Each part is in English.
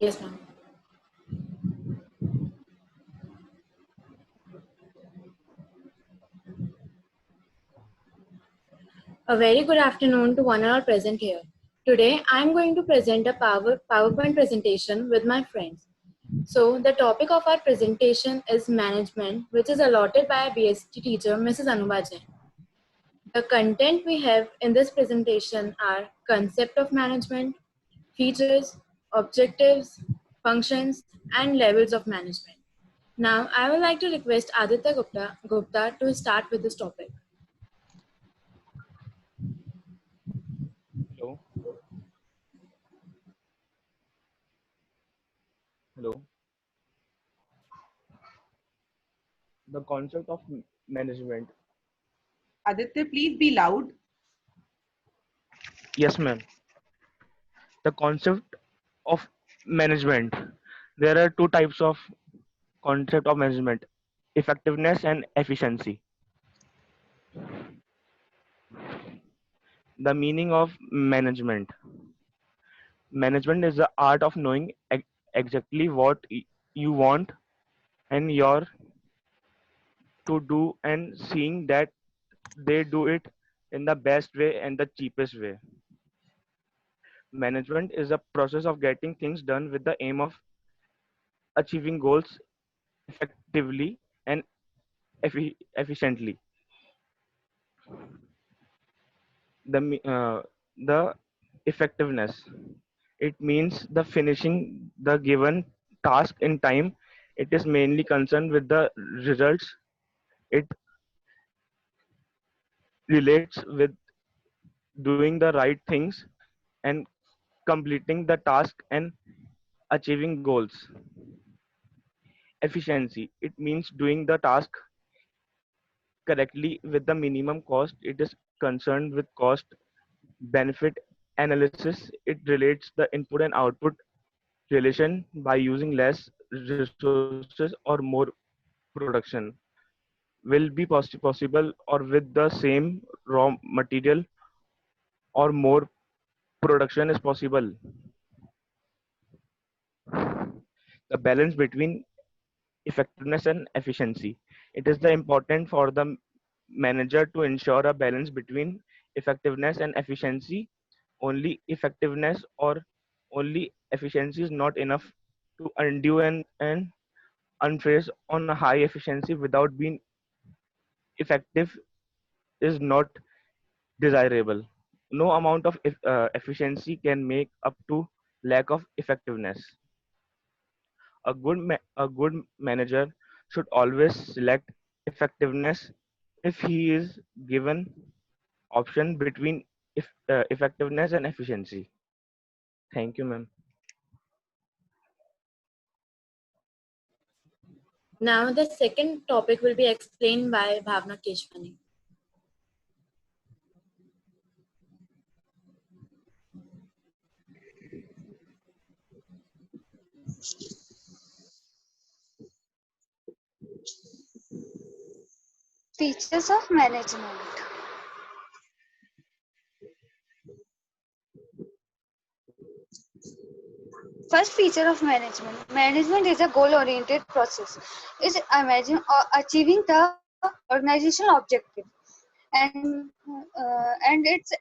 Yes, ma'am. A very good afternoon to one and all present here. Today, I am going to present a PowerPoint presentation with my friends. So, the topic of our presentation is management, which is allotted by our BSc teacher, Mrs. Anuba Jain. The content we have in this presentation are concept of management, features, objectives, functions, and levels of management. Now, I would like to request Aditya Gupta to start with this topic. Hello. Hello. The concept of management. Aditya, please be loud. Yes, ma'am. The concept of management. There are two types of concept of management: effectiveness and efficiency. The meaning of management. Management is the art of knowing exactly what you want and your to do and seeing that they do it in the best way and the cheapest way. Management is a process of getting things done with the aim of achieving goals effectively and efficiently. The effectiveness, it means the finishing the given task in time. It is mainly concerned with the results. It relates with doing the right things and completing the task and achieving goals. Efficiency, it means doing the task correctly with the minimum cost. It is concerned with cost benefit analysis. It relates the input and output relation by using less resources or more production will be possible or with the same raw material or more production is possible. The balance between effectiveness and efficiency, it is the important for the manager to ensure a balance between effectiveness and efficiency. Only effectiveness or only efficiency is not enough to undo and unface on a high efficiency without being effective is not desirable. No amount of efficiency can make up to lack of effectiveness. A good manager should always select effectiveness if he is given option between effectiveness and efficiency. Thank you, ma'am. Now, the second topic will be explained by Bhavna Keshwani. Features of management. First feature of management. Management is a goal-oriented process. Is imagine achieving the organizational objective, and it's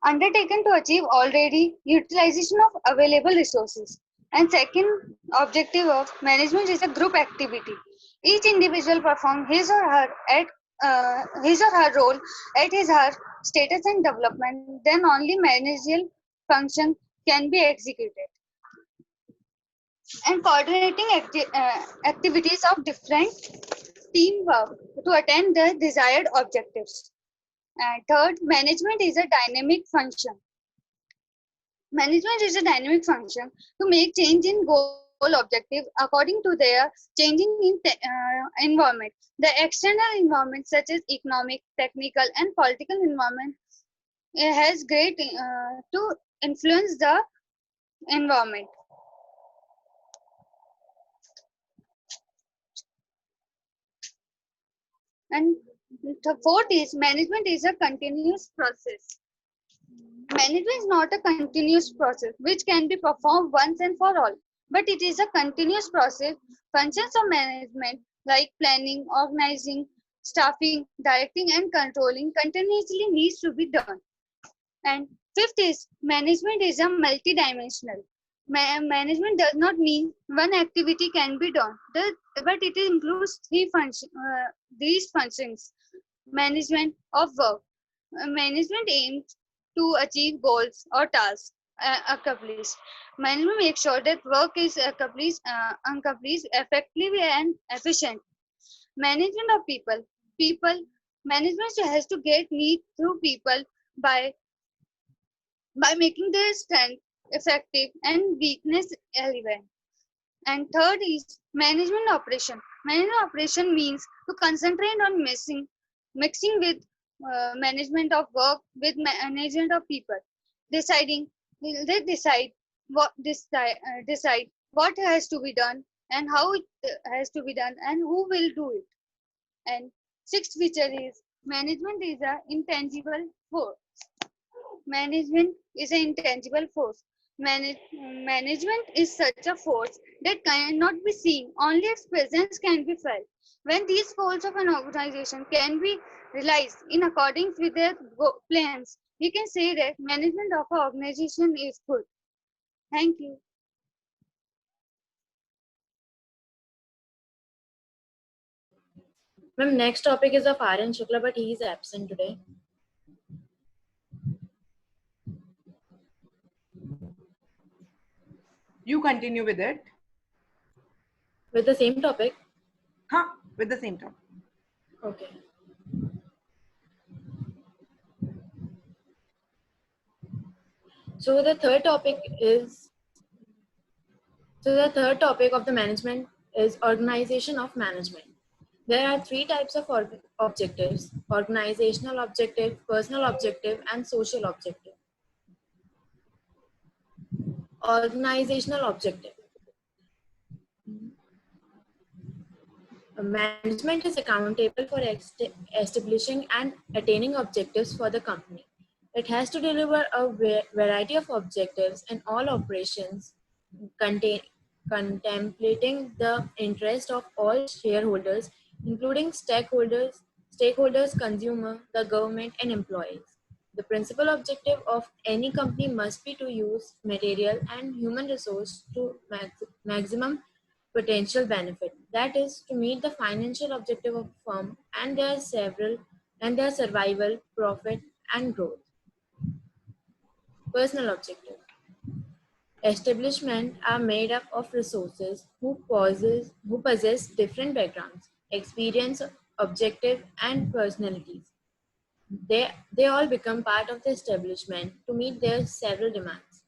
undertaken to achieve already utilization of available resources. And second objective of management is a group activity. Each individual perform his or her role at his her status and development. Then only managerial function can be executed. And coordinating activities of different teamwork to attain the desired objectives. And third, management is a dynamic function. Management is a dynamic function to make change in goal objective according to their changing in environment. The external environment such as economic, technical and political environment has great to influence the environment. And the fourth is management is a continuous process. Management is not a continuous process which can be performed once and for all, but it is a continuous process. Functions of management like planning, organizing, staffing, directing, and controlling continuously needs to be done. And fifth is management is a multidimensional. Management does not mean one activity can be done, but it includes these functions: management of work. Management aims to achieve goals or tasks accomplished. Management makes sure that work is accomplished effectively and efficient. Management of people. People management has to get need through people by making their strength effective and weakness relevant. And third is management operation. Management operation means to concentrate on mixing with management of work with management of people, deciding they decide what has to be done and how it has to be done and who will do it. And sixth feature is management is a intangible force. Management is an intangible force. Management is such a force that cannot be seen, only its presence can be felt. When these goals of an organization can be realized in accordance with their plans, we can say that management of an organization is good. Thank you. Ma'am, next topic is of Aryan Shukla, but he is absent today. You continue with it. With the same topic? Huh? With the same topic. Okay. So the third topic of the management is organization of management. There are three types of objectives: organizational objective, personal objective, and social objective. Organizational objective. Management is accountable for establishing and attaining objectives for the company. It has to deliver a variety of objectives in all operations, contemplating the interest of all shareholders, including stakeholders, consumer, the government, and employees. The principal objective of any company must be to use material and human resource to maximum potential benefit. That is to meet the financial objective of a firm and their survival, profit, and growth. Personal objective. Establishment are made up of resources who possess different backgrounds, experience, objective, and personalities. They all become part of the establishment to meet their several demands.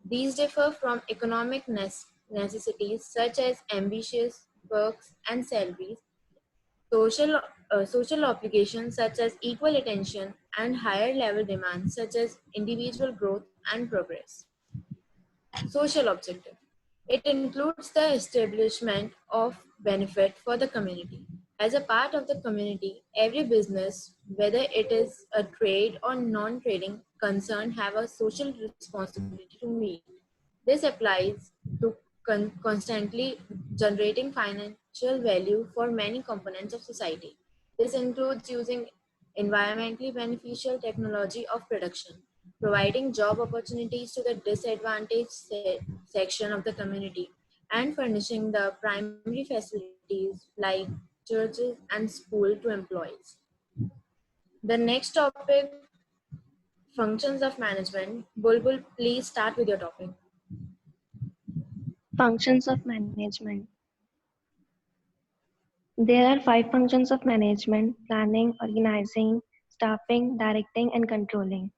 These differ from economic necessities such as ambitious perks and salaries, social obligations such as equal attention, and higher level demands such as individual growth and progress. Social objective. It includes the establishment of benefit for the community. As a part of the community, every business, whether it is a trade or non-trading concern, have a social responsibility to meet. This applies to constantly generating financial value for many components of society. This includes using environmentally beneficial technology of production, providing job opportunities to the disadvantaged section of the community, and furnishing the primary facilities like churches and school to employees. The next topic, functions of management. Bulbul, please start with your topic. Functions of management. There are 5 functions of management: planning, organizing, staffing, directing, and controlling.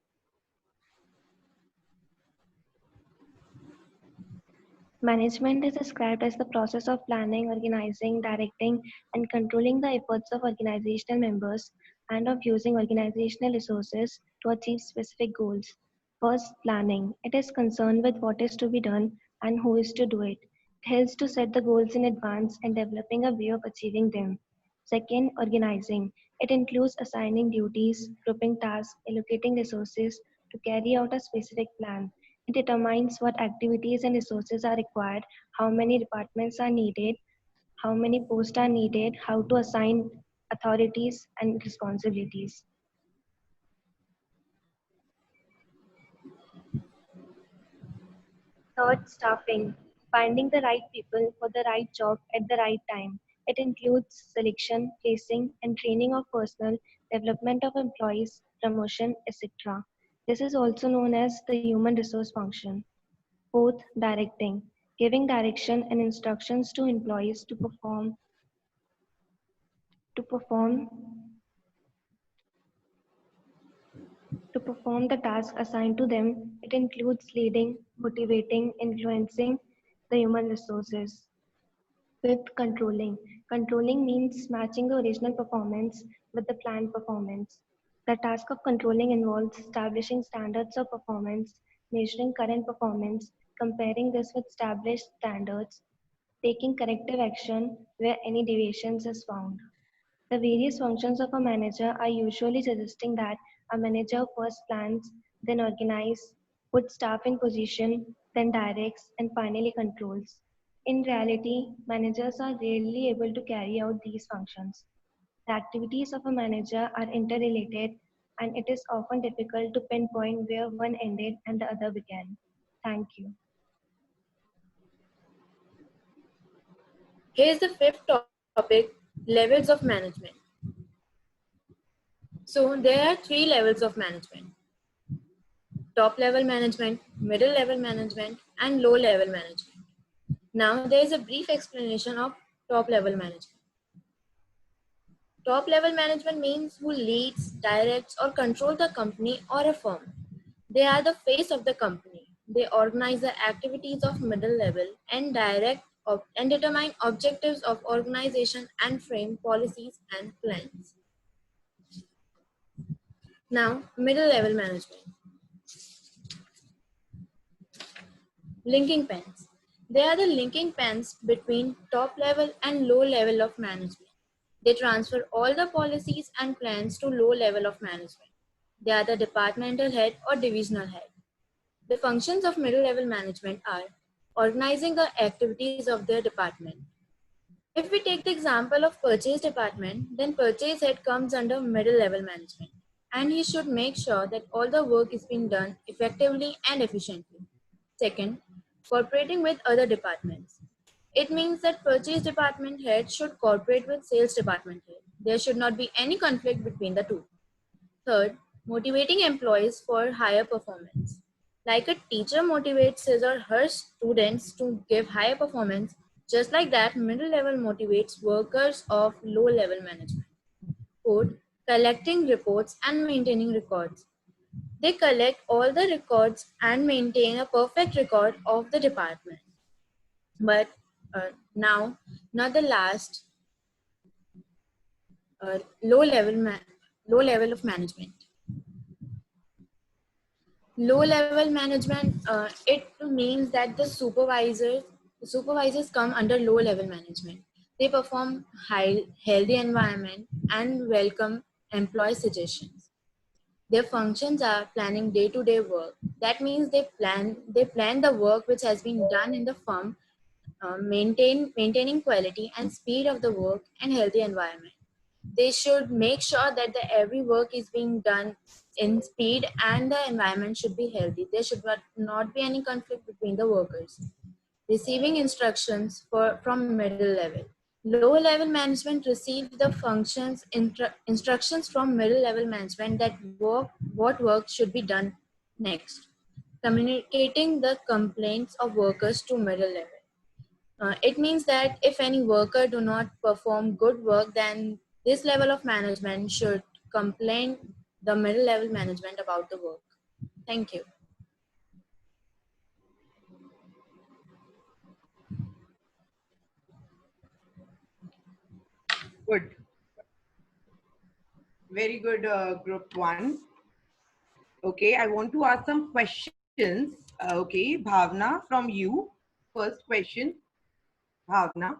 Management is described as the process of planning, organizing, directing, and controlling the efforts of organizational members and of using organizational resources to achieve specific goals. First, planning. It is concerned with what is to be done and who is to do it. It helps to set the goals in advance and developing a way of achieving them. Second, organizing. It includes assigning duties, grouping tasks, allocating resources, to carry out a specific plan. It determines what activities and resources are required, how many departments are needed, how many posts are needed, how to assign authorities and responsibilities. Third, staffing. Finding the right people for the right job at the right time. It includes selection, placing, and training of personnel, development of employees, promotion, etc. This is also known as the human resource function. Fourth, directing. Giving direction and instructions to employees to perform to perform the task assigned to them. It includes leading, motivating, influencing the human resources. Fifth, controlling. Controlling means matching the original performance with the planned performance. The task of controlling involves establishing standards of performance, measuring current performance, comparing this with established standards, taking corrective action where any deviations is found. The various functions of a manager are usually suggesting that a manager first plans, then organizes, puts staff in position, then directs, and finally controls. In reality, managers are rarely able to carry out these functions. The activities of a manager are interrelated, and it is often difficult to pinpoint where one ended and the other began. Thank you. Here's the fifth topic, levels of management. So there are three levels of management: top level management, middle level management, and low level management. Now there is a brief explanation of top level management. Top level management means who leads, directs, or controls the company or a firm. They are the face of the company. They organize the activities of middle level and and determine objectives of organization and frame policies and plans. Now, middle level management. Linking pens. They are the linking pens between top level and low level of management. They transfer all the policies and plans to low level of management. They are the departmental head or divisional head. The functions of middle level management are organizing the activities of their department. If we take the example of purchase department, then purchase head comes under middle level management, and he should make sure that all the work is being done effectively and efficiently. Second, cooperating with other departments. It means that purchase department head should cooperate with sales department head. There should not be any conflict between the two. Third, motivating employees for higher performance. Like a teacher motivates his or her students to give higher performance, just like that, middle level motivates workers of low level management. Fourth, collecting reports and maintaining records. They collect all the records and maintain a perfect record of the department. But now, not the last, uh, low low level of management. Low level management, it means that the supervisors come under low level management. They perform healthy environment and welcome employee suggestions. Their functions are planning day-to-day work. That means they plan the work which has been done in the firm, maintaining quality and speed of the work and healthy environment. They should make sure that every work is being done in speed and the environment should be healthy. There should not be any conflict between the workers. Receiving instructions from middle level. Low level management receives the instructions from middle level management that what work should be done next. Communicating the complaints of workers to middle level. It means that if any worker do not perform good work, then this level of management should complain the middle level management about the work. Thank you. Good. Very good, group one. Okay, I want to ask some questions. Okay, Bhavna, from you. First question, Bhavna.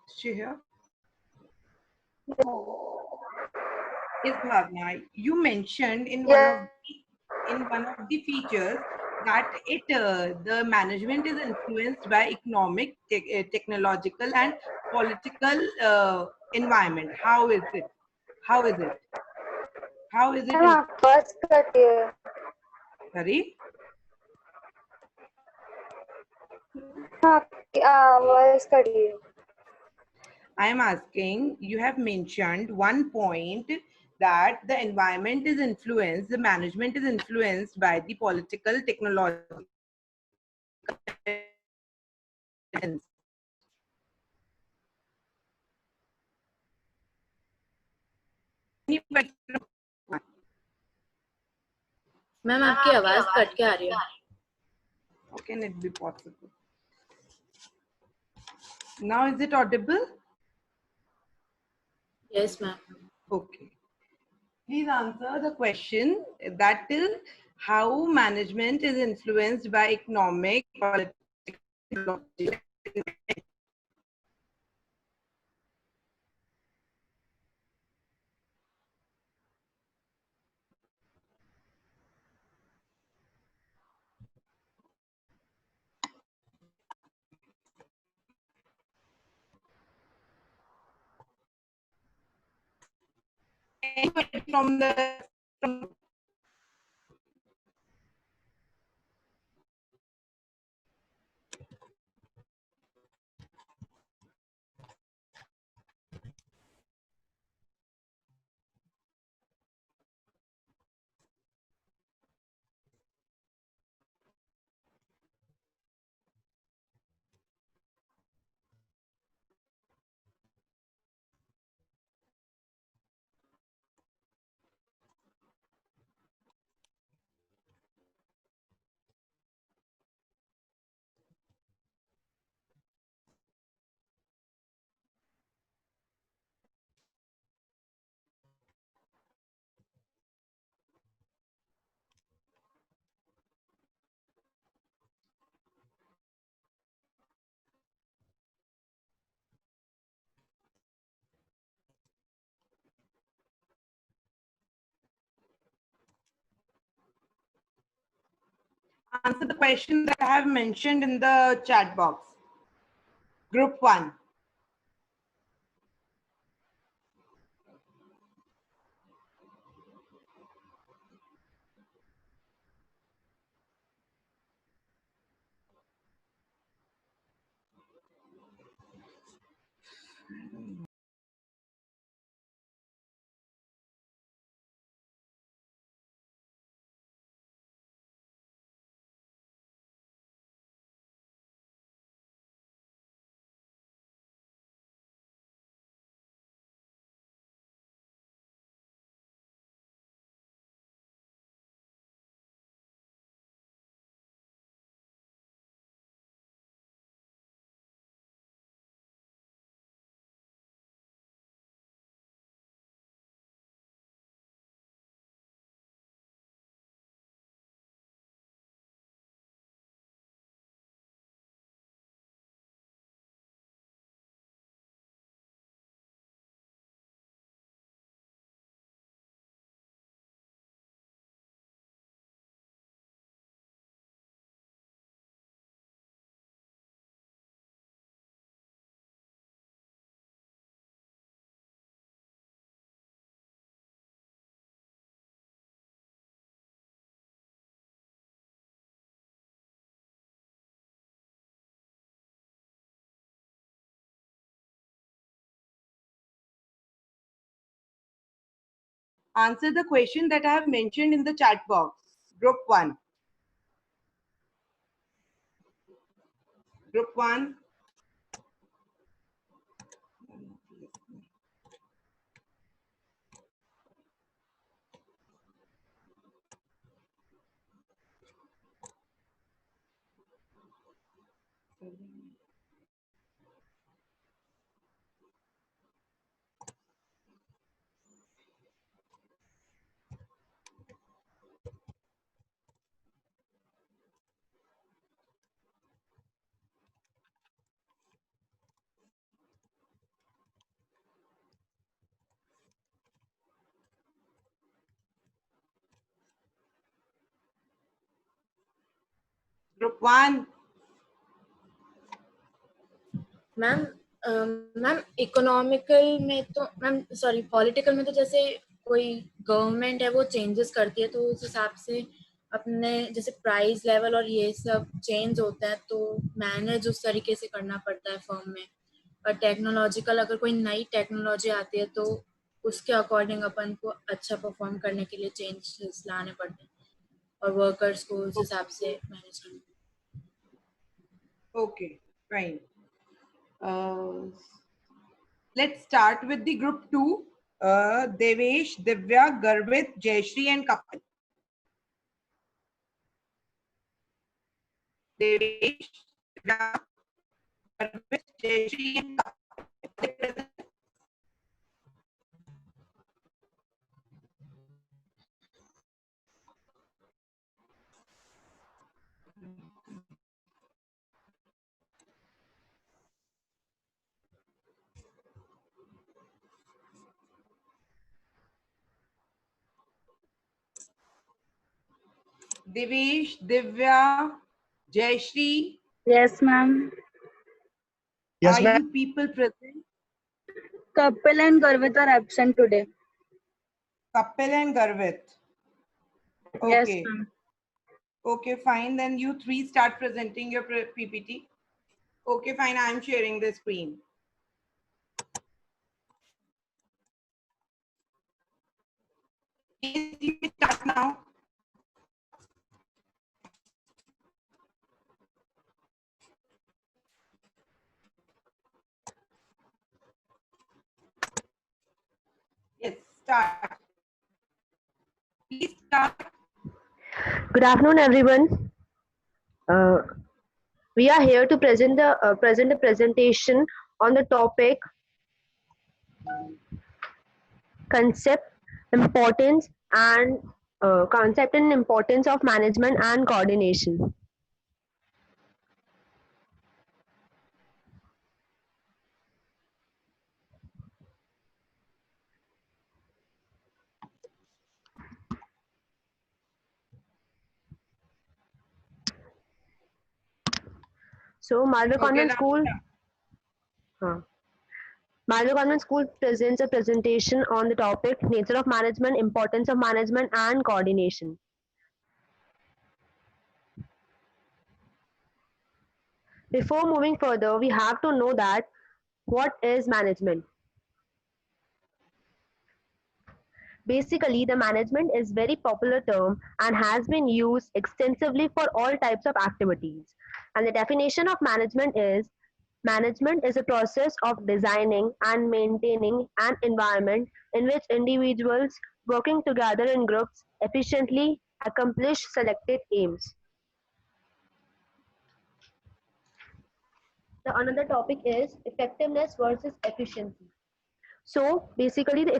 Is she here? Yes, Bhavna, you mentioned Yeah. in one of the features that the management is influenced by economic, technological, and political environment. How is it? How is it? How is it? Ma'am आपकी आवाज cut रही है. Sorry, हाँ, आपकी आवाज cut रही है. I am asking. You have mentioned one point that the environment is influenced, the management is influenced by the political, technological. Ma'am आपकी आवाज कट के आ रही है. How can it be possible? Now is it audible? Yes, ma'am. Okay. Please answer the question that is how management is influenced by economic, political. From the from answer the question that I have mentioned in the chat box. Group 1. Answer the question that I have mentioned in the chat box. Group 1. Group 1. Group 1. Ma'am economical में तो ma'am sorry political में तो जैसे कोई government है वो changes करती है तो उस हिसाब से अपने जैसे प्राइस लेवल और ये सब चेंज होता है तो मैनेज उस तरीके से करना पड़ता है फर्म में। और टेक्नोलॉजिकल अगर कोई नई टेक्नोलॉजी आती है तो उसके अकॉर्डिंग अपन को अच्छा परफॉर्म करने के लिए चेंजेस लाने पड़ते हैं और वर्कर्स को उस हिसाब से मैनेज करना। Okay, fine. Let's start with the group 2. Devesh, Divya, Garvit, Jayashree and Kapil. Devesh, Divya, Garvit, Jayashree and Kapil. Devesh, Divya, Jayashree. Yes, ma'am. Are you people present? Kapil and Garvit are absent today. Kapil and Garvit. Yes, Okay. ma'am. Okay, fine. Then you three start presenting your PPT. Okay, fine. I'm sharing the screen. Please, you may start now. Yes, start. Please start. Good afternoon, everyone. We are here to present a presentation on the topic concept, importance, and concept and importance of management and coordination. So, Malwa Okay, Convent now School. start. Malwa Convent School presents a presentation on the topic nature of management, importance of management, and coordination. Before moving further, we have to know that what is management. Basically, the management is very popular term and has been used extensively for all types of activities. And the definition of management is a process of designing and maintaining an environment in which individuals working together in groups efficiently accomplish selected aims. The another topic is effectiveness versus efficiency. So basically the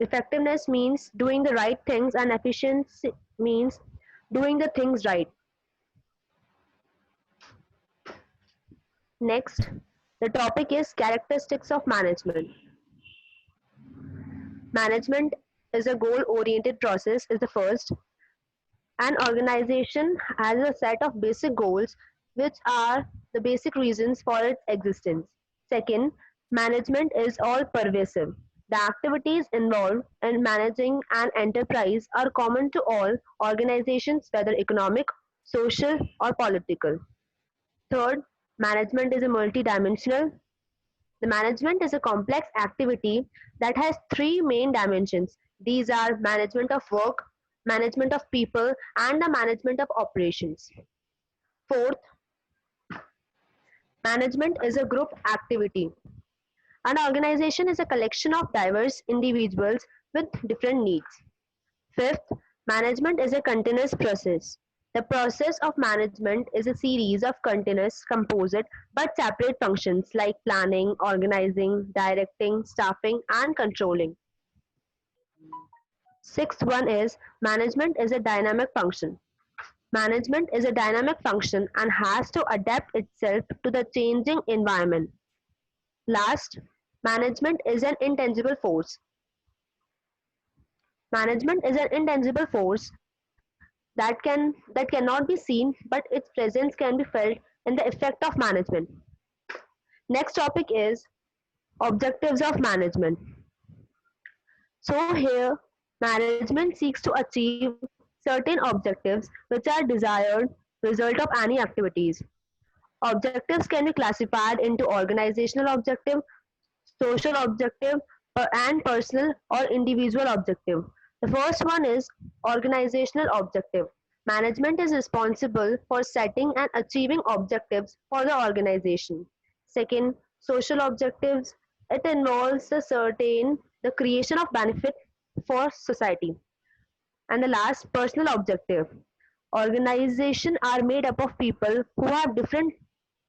effectiveness means doing the right things and efficiency means doing the things right. Next, the topic is characteristics of management. Management is a goal-oriented process is the first. An organization has a set of basic goals which are the basic reasons for its existence. Second, management is all pervasive. The activities involved in managing an enterprise are common to all organizations, whether economic, social, or political. Third, management is a multidimensional. The management is a complex activity that has three main dimensions. These are management of work, management of people, and the management of operations. Fourth, management is a group activity. An organization is a collection of diverse individuals with different needs. Fifth, management is a continuous process. The process of management is a series of continuous, composite, but separate functions like planning, organizing, directing, staffing, and controlling. Sixth one is management is a dynamic function. Management is a dynamic function and has to adapt itself to the changing environment. Last, management is an intangible force. Management is an intangible force that cannot be seen, but its presence can be felt in the effect of management. Next topic is objectives of management. So here, management seeks to achieve certain objectives which are desired result of any activities. Objectives can be classified into organizational objective, social objective, and personal or individual objective. The first one is organizational objective. Management is responsible for setting and achieving objectives for the organization. Second, social objectives. It involves the creation of benefit for society. And the last, personal objective. Organizations are made up of people who have different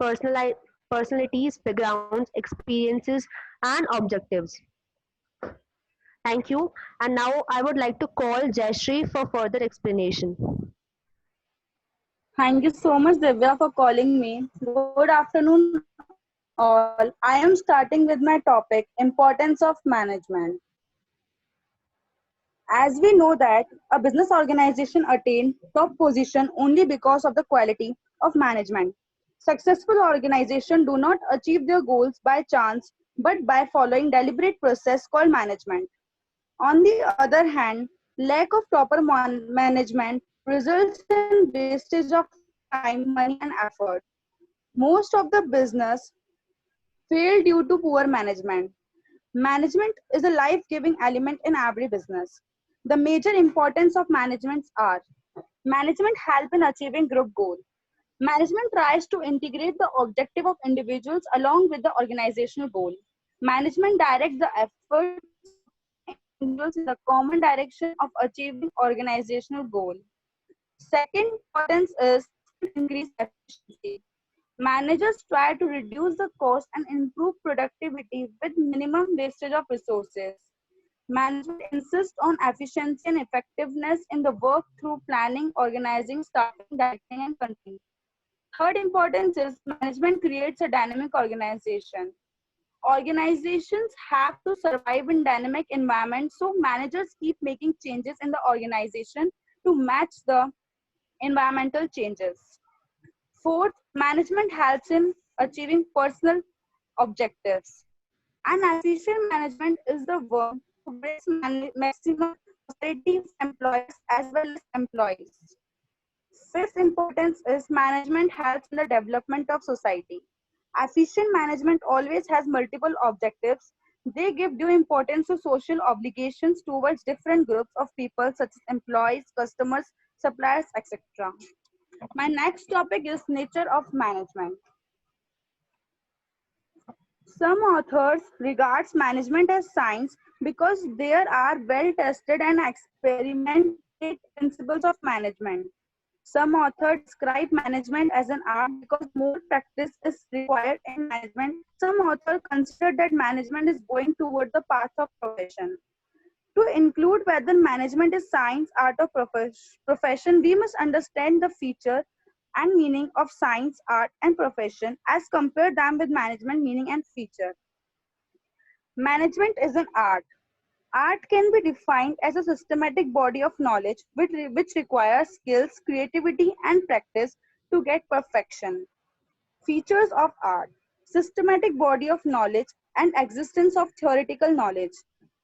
personali- personalities, backgrounds, experiences, and objectives. Thank you. And now I would like to call Jayashree for further explanation. Thank you so much, Divya, for calling me. Good afternoon, all. I am starting with my topic, importance of management. As we know that a business organization attain top position only because of the quality of management. Successful organizations do not achieve their goals by chance, but by following deliberate process called management. On the other hand, lack of proper management results in wastage of time, money, and effort. Most of the business fail due to poor management. Management is a life-giving element in every business. The major importance of management are management help in achieving group goal. Management tries to integrate the objective of individuals along with the organizational goal. Management directs the efforts individuals in the common direction of achieving organizational goal. Second importance is increase efficiency. Managers try to reduce the cost and improve productivity with minimum wastage of resources. Management insists on efficiency and effectiveness in the work through planning, organizing, staffing, directing, and controlling. Third importance is management creates a dynamic organization. Organizations have to survive in dynamic environments, so managers keep making changes in the organization to match the environmental changes. Fourth, management helps in achieving personal objectives. An efficient management is the one who brings maximum prosperity for employers as well as employees. Fifth importance is management helps in the development of society. Efficient management always has multiple objectives. They give due importance to social obligations towards different groups of people such as employees, customers, suppliers, etc. My next topic is nature of management. Some authors regards management as science because there are well-tested and experimented principles of management. Some authors describe management as an art because more practice is required in management. Some authors consider that management is going toward the path of profession. To include whether management is science, art, or profession, we must understand the feature and meaning of science, art, and profession as compare them with management meaning and feature. Management is an art. Art can be defined as a systematic body of knowledge which requires skills, creativity, and practice to get perfection. Features of art: systematic body of knowledge and existence of theoretical knowledge.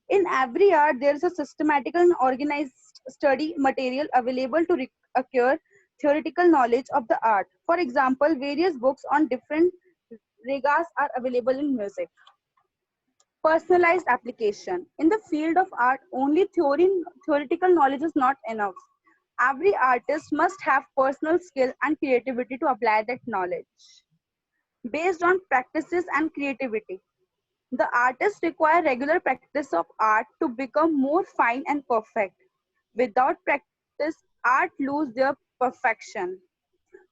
In every art, there is a systematical and organized study material available to acquire theoretical knowledge of the art. For example, various books on different regas are available in music. Personalized application. In the field of art, only theoretical knowledge is not enough. Every artist must have personal skill and creativity to apply that knowledge. Based on practices and creativity, the artists require regular practice of art to become more fine and perfect. Without practice, art loses their perfection.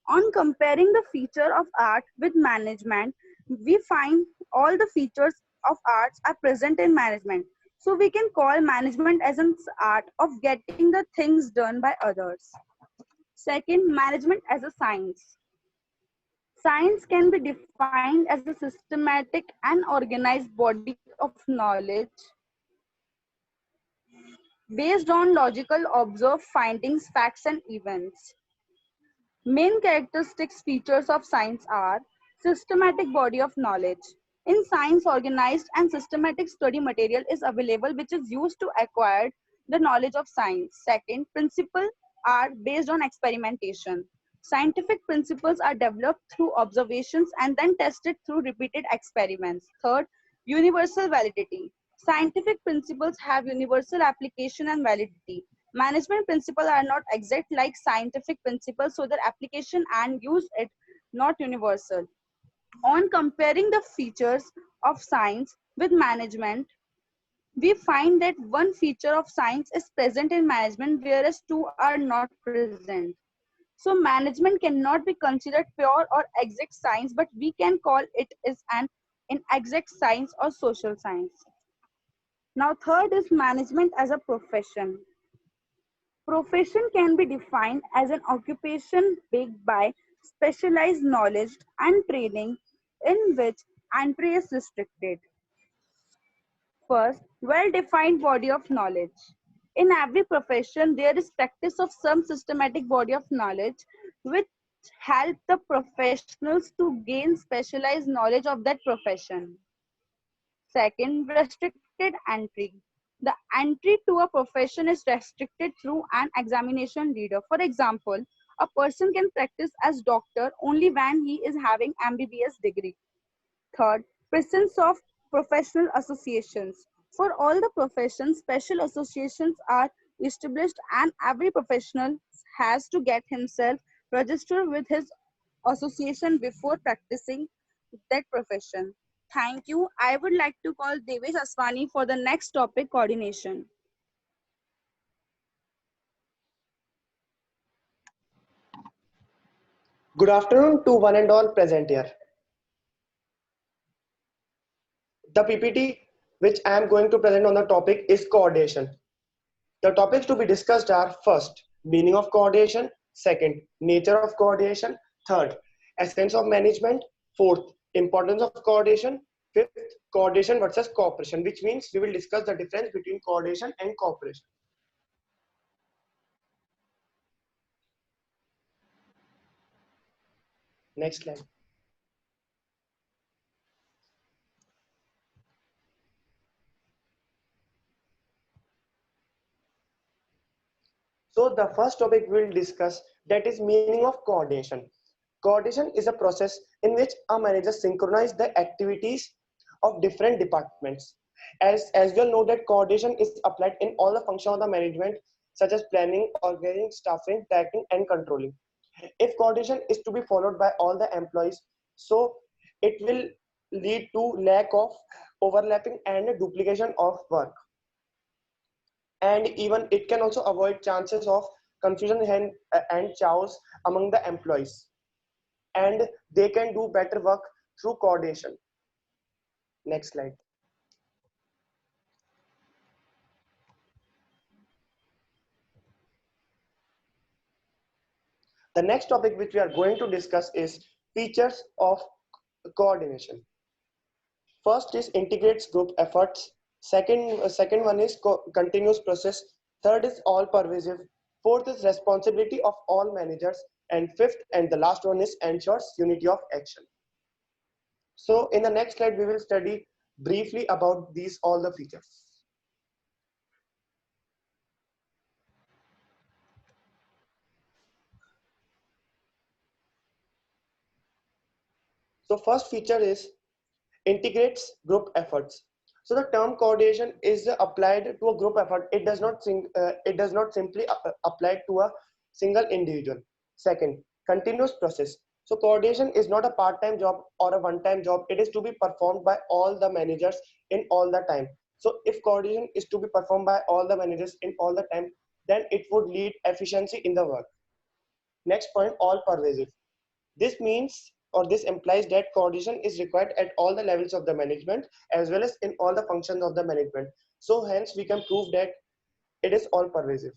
On comparing the feature of art with management, we find all the features of arts are present in management. So we can call management as an art of getting the things done by others. Second, management as a science. Science can be defined as a systematic and organized body of knowledge based on logical observed findings, facts, and events. Main characteristics features of science are systematic body of knowledge. In science, organized and systematic study material is available which is used to acquire the knowledge of science. Second, principles are based on experimentation. Scientific principles are developed through observations and then tested through repeated experiments. Third, universal validity. Scientific principles have universal application and validity. Management principles are not exact like scientific principles, so their application and use is not universal. On comparing the features of science with management, we find that one feature of science is present in management, whereas two are not present. So management cannot be considered pure or exact science, but we can call it as an inexact science or social science. Now, third is management as a profession. Profession can be defined as an occupation backed by specialized knowledge and training in which entry is restricted. First, well-defined body of knowledge. In every profession, there is practice of some systematic body of knowledge which help the professionals to gain specialized knowledge of that profession. Second, restricted entry. The entry to a profession is restricted through an examination leader. For example, a person can practice as doctor only when he is having MBBS degree. Third, presence of professional associations. For all the professions, special associations are established and every professional has to get himself registered with his association before practicing that profession. Thank you. I would like to call Devesh Aswani for the next topic, coordination. Good afternoon to one and all present here. The PPT which I am going to present on the topic is coordination. The topics to be discussed are first, meaning of coordination, second, nature of coordination, third, essence of management, fourth, importance of coordination, fifth, coordination versus cooperation, which means we will discuss the difference between coordination and cooperation. Next slide. So the first topic we will discuss, that is meaning of coordination. Coordination is a process in which a manager synchronizes the activities of different departments. As we all know that coordination is applied in all the functions of the management, such as planning, organizing, staffing, tracking, and controlling. If coordination is to be followed by all the employees, so it will lead to lack of overlapping and duplication of work. And even it can also avoid chances of confusion and chaos among the employees, and they can do better work through coordination. Next slide. The next topic which we are going to discuss is features of coordination. First is integrates group efforts. Second one is continuous process. Third is all pervasive. Fourth is responsibility of all managers. And fifth and the last one is ensures unity of action. So in the next slide, we will study briefly about these all the features. So first feature is integrates group efforts. So the term coordination is applied to a group effort. It does not simply apply to a single individual. Second, continuous process. So coordination is not a part-time job or a one-time job. It is to be performed by all the managers in all the time. So if coordination is to be performed by all the managers in all the time, then it would lead efficiency in the work. Next point, all pervasive. This means or this implies that coordination is required at all the levels of the management as well as in all the functions of the management. So hence we can prove that it is all pervasive.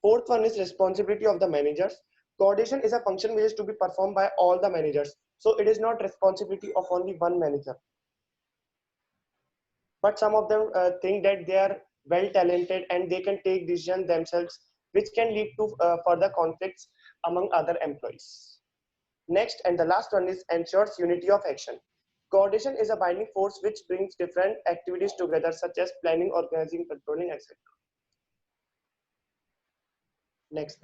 Fourth one is responsibility of the managers. Coordination is a function which is to be performed by all the managers. So it is not responsibility of only one manager. But some of them think that they are well talented, and they can take decisions themselves, which can lead to further conflicts among other employees. Next and the last one is ensures unity of action. Coordination is a binding force which brings different activities together, such as planning, organizing, controlling, etc. Next.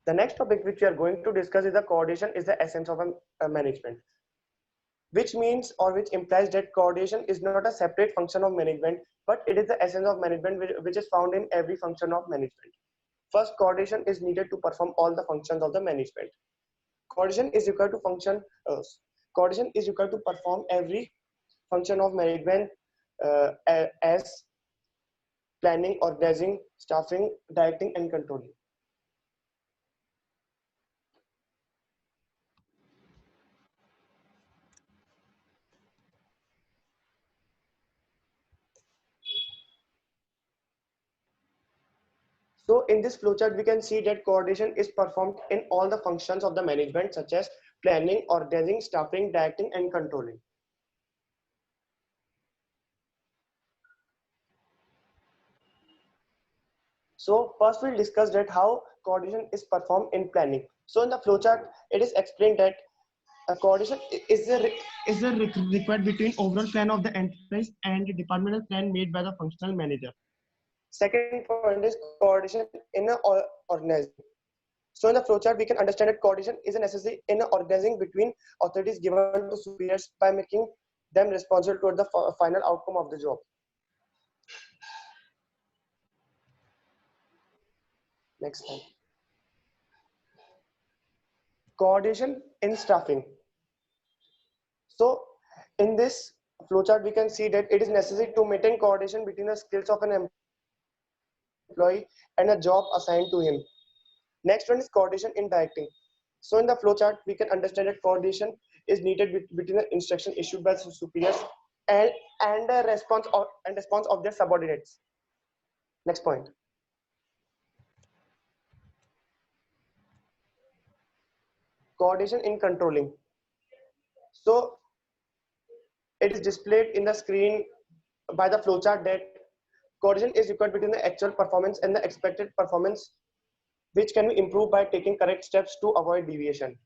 The next topic which we are going to discuss is the coordination is the essence of a management, which means or which implies that coordination is not a separate function of management, but it is the essence of management which is found in every function of management. First, coordination is needed to perform all the functions of the management. Coordination is required to coordination is required to perform every function of management as planning, organizing, staffing, directing, and controlling. So in this flowchart, we can see that coordination is performed in all the functions of the management, such as planning, organizing, staffing, directing, and controlling. So first we'll discuss that how coordination is performed in planning. So in the flowchart, it is explained that coordination is required between overall plan of the enterprise and the departmental plan made by the functional manager. Second point is coordination in organizing. So in the flowchart, we can understand that coordination is a necessary in organizing between authorities given to superiors by making them responsible toward the final outcome of the job. Next slide. Coordination in staffing. So in this flowchart, we can see that it is necessary to maintain coordination between the skills of an employee and a job assigned to him. Next one is coordination in directing. So in the flowchart, we can understand that coordination is needed between the instruction issued by the superiors and the response of their subordinates. Next point. Coordination in controlling. So it is displayed in the screen by the flowchart that coordination is required between the actual performance and the expected performance, which can be improved by taking correct steps to avoid deviation.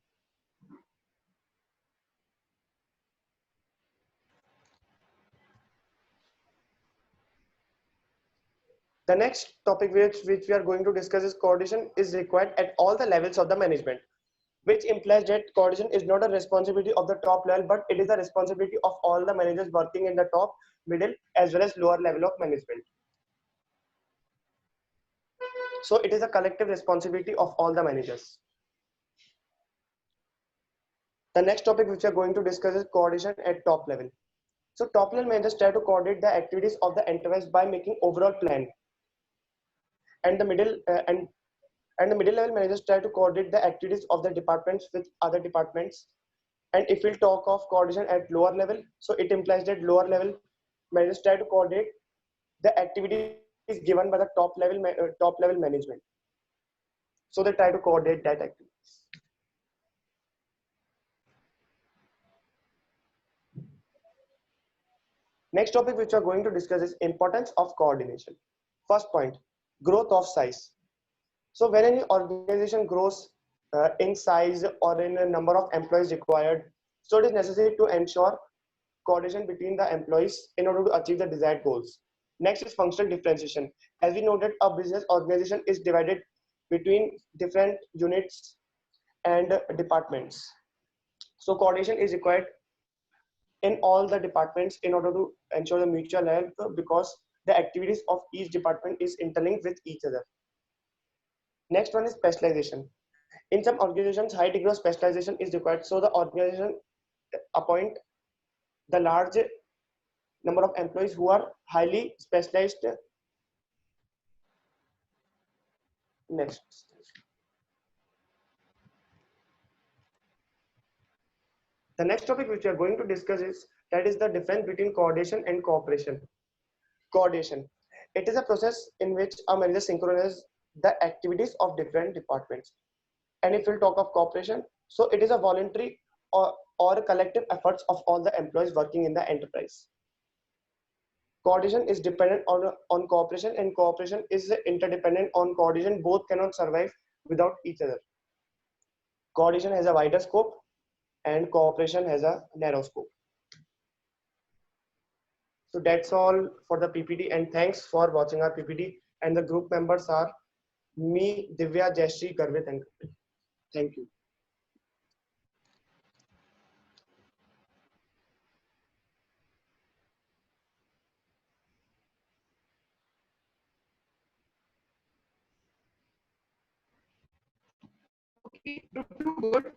The next topic which we are going to discuss is coordination is required at all the levels of the management, which implies that coordination is not a responsibility of the top level, but it is a responsibility of all the managers working in the top, middle, as well as lower level of management. So it is a collective responsibility of all the managers. The next topic which we are going to discuss is coordination at top level. So top level managers try to coordinate the activities of the enterprise by making overall plan, and the middle the middle level managers try to coordinate the activities of the departments with other departments. And if we'll talk of coordination at lower level, so it implies that lower level managers try to coordinate the activities given by the top level management. So they try to coordinate that activities. Next topic which we are going to discuss is importance of coordination. First point, growth of size. So when any organization grows in size or in a number of employees required, so it is necessary to ensure coordination between the employees in order to achieve the desired goals. Next is functional differentiation. As we know that a business organization is divided between different units and departments. So coordination is required in all the departments in order to ensure the mutual help, because the activities of each department is interlinked with each other. Next one is specialization. In some organizations, high degree of specialization is required, so the organization appoint the large number of employees who are highly specialized. Next. The next topic which we are going to discuss is the difference between coordination and cooperation. Coordination. It is a process in which a manager synchronizes the activities of different departments. And if we'll talk of cooperation, so it is a voluntary or collective efforts of all the employees working in the enterprise. Coordination is dependent on cooperation, and cooperation is interdependent on coordination. Both cannot survive without each other. Coordination has a wider scope and cooperation has a narrow scope. So that's all for the PPT, and thanks for watching our PPT. And the group members are me, Divya, Jayashree, Garvit, and Kapil. Thank you. Okay, too good.